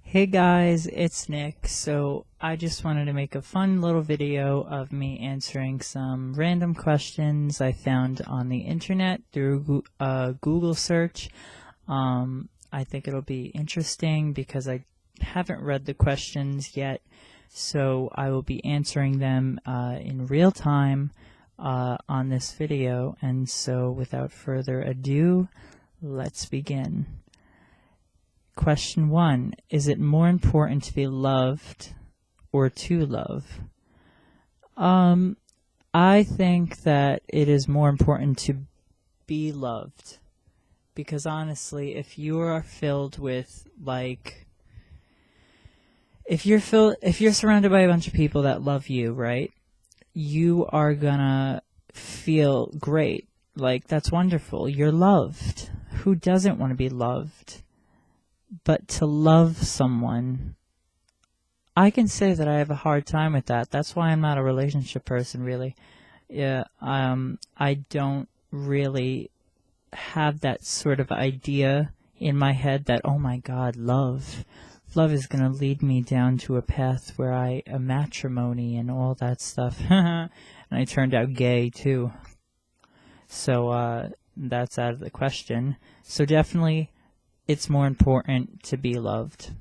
Hey guys, it's Nick. So I just wanted to make a fun little video of me answering some random questions I found on the internet through Google search. I think it'll be interesting because I haven't read the questions yet, so I will be answering them in real time on this video. And so without further ado, let's begin. Question 1. Is it more important to be loved or to love? I think that it is more important to be loved. Because honestly, if you are filled with, if you're surrounded by a bunch of people that love you, right? You are gonna feel great. That's wonderful. You're loved. Who doesn't want to be loved? But to love someone, I can say that I have a hard time with that. That's why I'm not a relationship person, really. Yeah, I don't really have that sort of idea in my head that, oh my God, love is going to lead me down to a path where a matrimony and all that stuff. And I turned out gay, too. So, that's out of the question. So definitely, it's more important to be loved.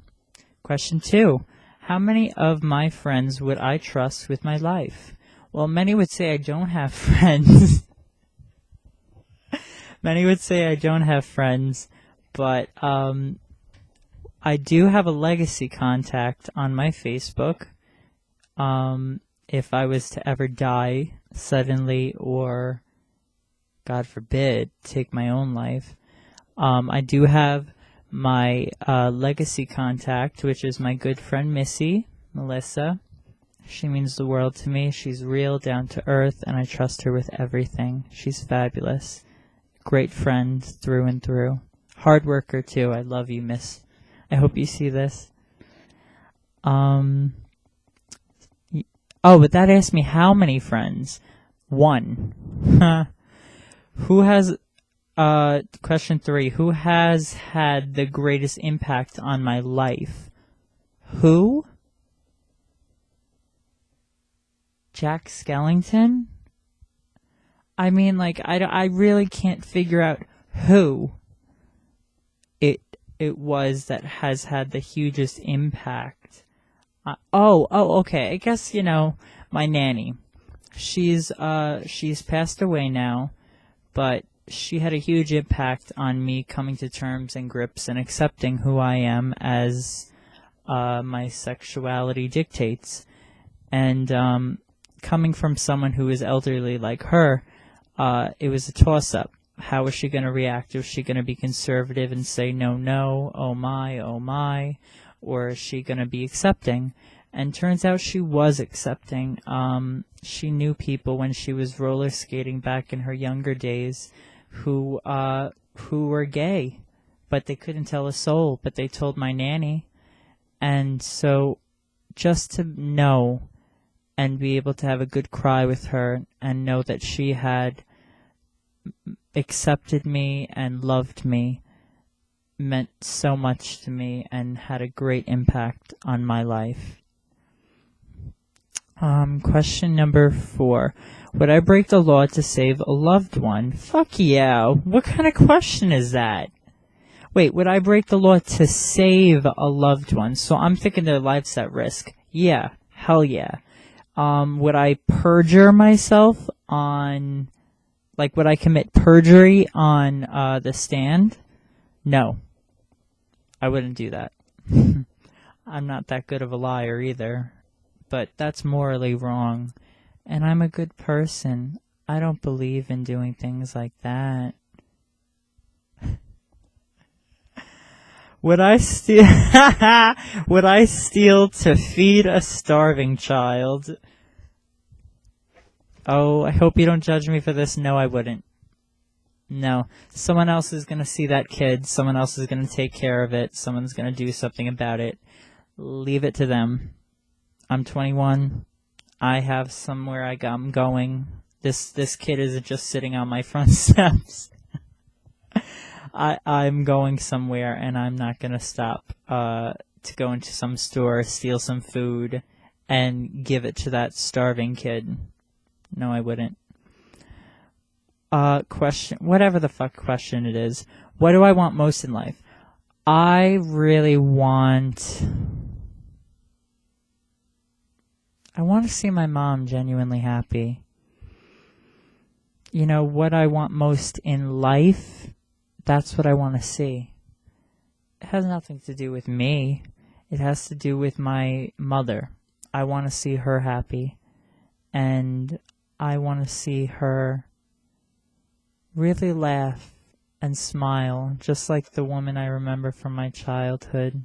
Question 2. How many of my friends would I trust with my life? Well, many would say I don't have friends. Many would say I don't have friends, but I do have a legacy contact on my Facebook. If I was to ever die suddenly or, God forbid, take my own life, I do have my legacy contact, which is my good friend Missy, Melissa. She means the world to me. She's real, down to earth, and I trust her with everything. She's fabulous. Great friend through and through. Hard worker, too. I love you, Miss. I hope you see this. Oh, but that asked me how many friends. 1. Who has... Question 3. Who has had the greatest impact on my life? Who? Jack Skellington? I mean, I really can't figure out who it was that has had the hugest impact. Okay. I guess, my nanny. She's passed away now, but she had a huge impact on me coming to terms and grips and accepting who I am as my sexuality dictates. And coming from someone who is elderly like her, it was a toss-up. How was she going to react? Was she going to be conservative and say, no, oh my, or is she going to be accepting? And turns out she was accepting. She knew people when she was roller skating back in her younger days who were gay, but they couldn't tell a soul, but they told my nanny. And so just to know and be able to have a good cry with her and know that she had accepted me and loved me meant so much to me and had a great impact on my life. Question number 4. Would I break the law to save a loved one? Fuck yeah. What kind of question is that? Wait, would I break the law to save a loved one? So I'm thinking their life's at risk. Yeah. Hell yeah. Would I perjure myself on... would I commit perjury on the stand? No. I wouldn't do that. I'm not that good of a liar either. But that's morally wrong. And I'm a good person. I don't believe in doing things like that. Would I steal to feed a starving child? Oh, I hope you don't judge me for this. No, I wouldn't. No. Someone else is going to see that kid. Someone else is going to take care of it. Someone's going to do something about it. Leave it to them. I'm 21. I have somewhere I'm going. This kid isn't just sitting on my front steps. I'm going somewhere, and I'm not going to stop to go into some store, steal some food, and give it to that starving kid. No, I wouldn't. Question, whatever the fuck question it is. What do I want most in life? I really want to see my mom genuinely happy. You know, what I want most in life, that's what I want to see. It has nothing to do with me. It has to do with my mother. I want to see her happy. And I want to see her really laugh and smile, just like the woman I remember from my childhood.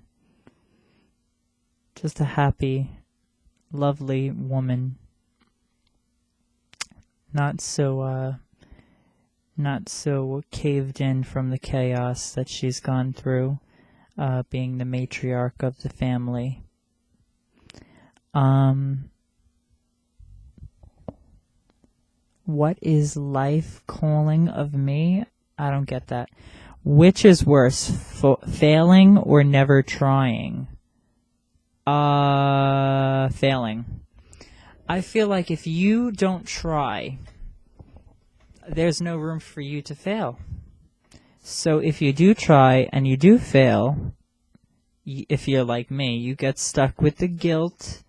Just a happy, lovely woman. Not so caved in from the chaos that she's gone through, being the matriarch of the family. What is life calling of me? I don't get that. Which is worse, failing or never trying? Failing. I feel like if you don't try, there's no room for you to fail. So if you do try and you do fail, if you're like me, you get stuck with the guilt.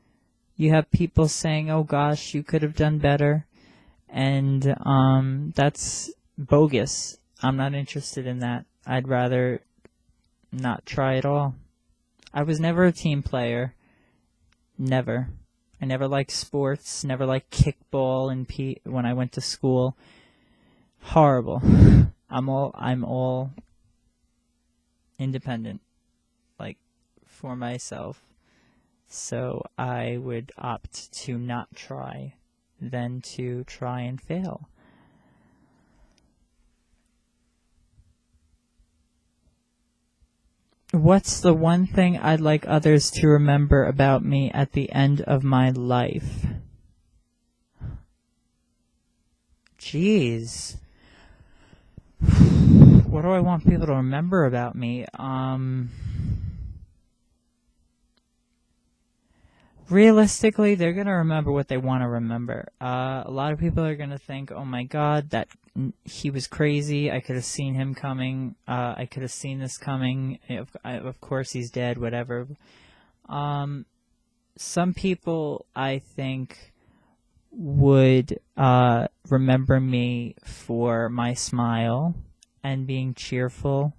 You have people saying, oh gosh, you could have done better. And that's bogus. I'm not interested in that. I'd rather not try at all. I was never a team player. Never. I never liked sports, never liked kickball when I went to school. Horrible. I'm all independent, like, for myself. So I would opt to not try than to try and fail. What's the one thing I'd like others to remember about me at the end of my life? Jeez. What do I want people to remember about me? Realistically, they're going to remember what they want to remember. A lot of people are going to think, oh my god, that he was crazy. I could have seen him coming. I could have seen this coming. Of course he's dead, whatever. Some people, I think, would remember me for my smile and being cheerful.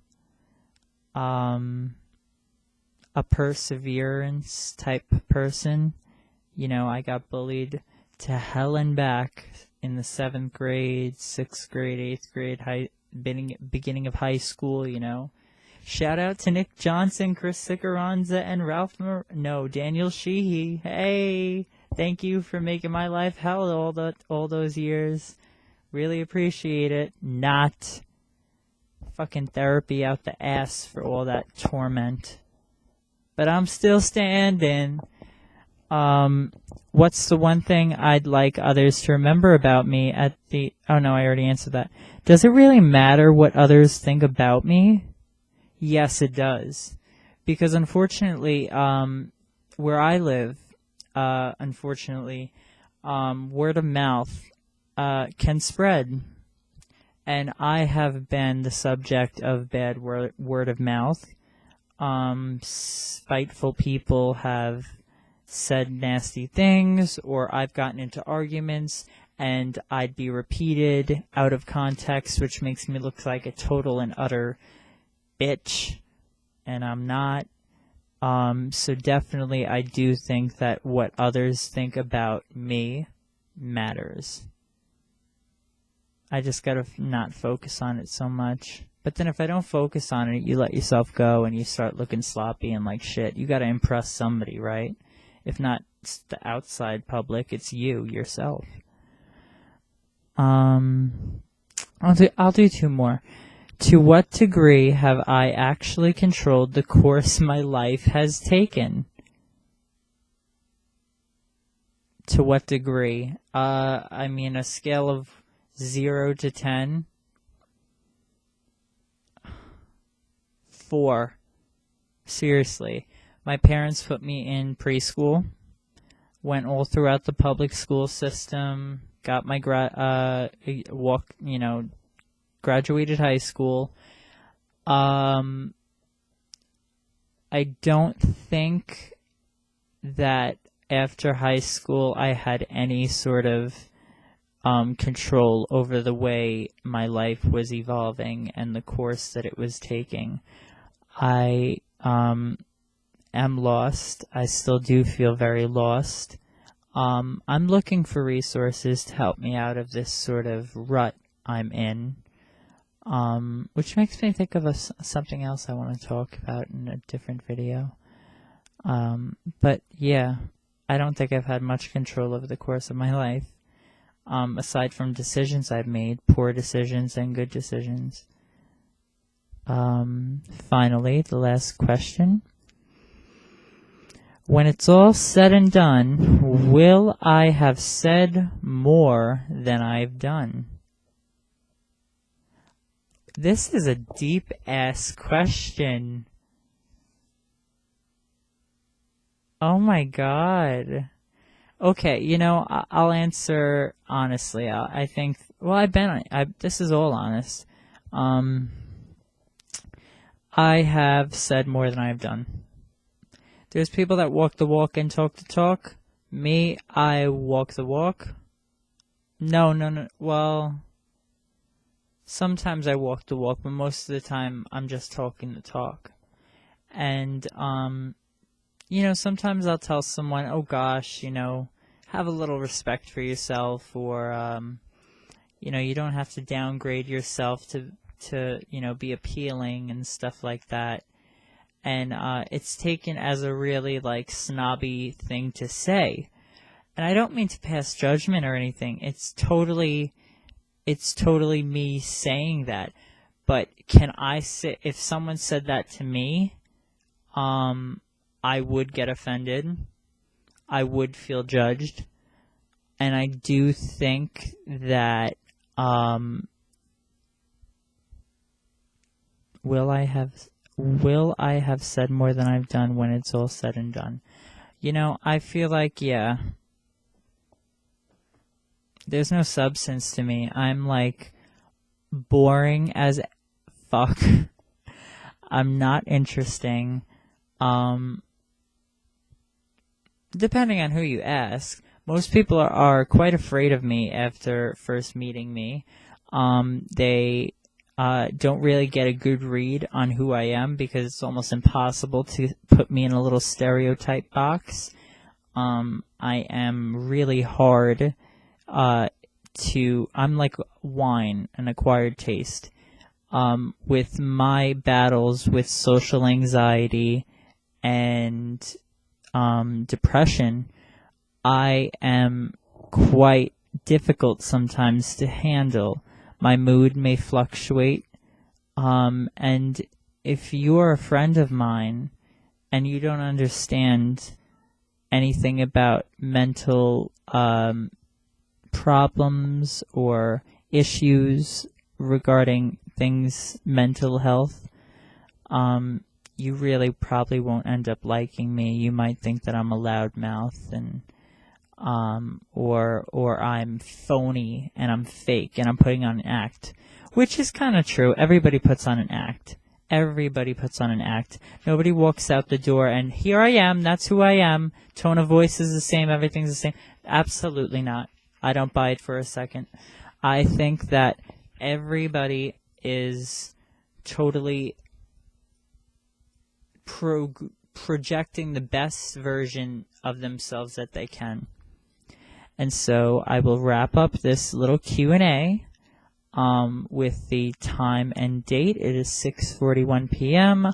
A perseverance type person. You know, I got bullied to hell and back in the 7th grade, 6th grade, 8th grade, beginning of high school, you know. Shout out to Nick Johnson, Chris Sikaranza, and Daniel Sheehy. Hey, thank you for making my life hell all those years. Really appreciate it. Not fucking therapy out the ass for all that torment. But I'm still standing. What's the one thing I'd like others to remember about me oh no, I already answered that. Does it really matter what others think about me? Yes, it does. Because unfortunately, where I live, word of mouth, can spread. And I have been the subject of bad word of mouth. Spiteful people have said nasty things, or I've gotten into arguments and I'd be repeated out of context, which makes me look like a total and utter bitch, and I'm not. So definitely I do think that what others think about me matters. I just gotta not focus on it so much. But then if I don't focus on it, you let yourself go and you start looking sloppy and like shit. You gotta impress somebody, right? If not the outside public, it's you, yourself. I'll do 2 more. To what degree have I actually controlled the course my life has taken? To what degree? I mean, a scale of 0 to 10. 4. Seriously. My parents put me in preschool, went all throughout the public school system, got my graduated high school. I don't think that after high school I had any sort of control over the way my life was evolving and the course that it was taking. I am lost. I still do feel very lost. I'm looking for resources to help me out of this sort of rut I'm in. Which makes me think of something else I want to talk about in a different video. But yeah, I don't think I've had much control over the course of my life, aside from decisions I've made, poor decisions and good decisions. Finally, the last question. When it's all said and done, will I have said more than I've done? This is a deep-ass question. Oh my god. Okay, I'll answer honestly. I think, well, this is all honest. I have said more than I've done. There's people that walk the walk and talk the talk. Me, I walk the walk. No. Well, sometimes I walk the walk, but most of the time I'm just talking the talk. And, sometimes I'll tell someone, oh gosh, have a little respect for yourself, or, you don't have to downgrade yourself to be appealing and stuff like that. And it's taken as a really, snobby thing to say. And I don't mean to pass judgment or anything. It's totally me saying that. But can I say, if someone said that to me, I would get offended. I would feel judged. And I do think that, will I have said more than I've done when it's all said and done? I feel like, yeah. There's no substance to me. I'm, boring as fuck. I'm not interesting. Depending on who you ask. Most people are quite afraid of me after first meeting me. They don't really get a good read on who I am because it's almost impossible to put me in a little stereotype box. I am really hard I'm like wine, an acquired taste. With my battles with social anxiety and depression, I am quite difficult sometimes to handle. My mood may fluctuate, and if you're a friend of mine and you don't understand anything about mental problems or issues regarding things mental health, you really probably won't end up liking me. You might think that I'm a loudmouth and or I'm phony and I'm fake and I'm putting on an act, which is kind of true. Everybody puts on an act. Everybody puts on an act. Nobody walks out the door and here I am, that's who I am. Tone of voice is the same, everything's the same. Absolutely not. I don't buy it for a second. I think that everybody is totally projecting the best version of themselves that they can. And so I will wrap up this little Q&A with the time and date. It is 6:41 p.m.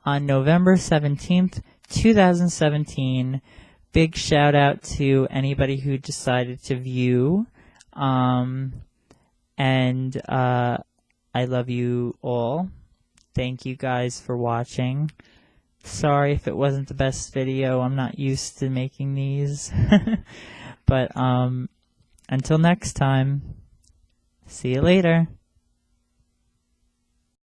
on November 17th, 2017. Big shout out to anybody who decided to view. And I love you all. Thank you guys for watching. Sorry if it wasn't the best video. I'm not used to making these. But until next time, see you later.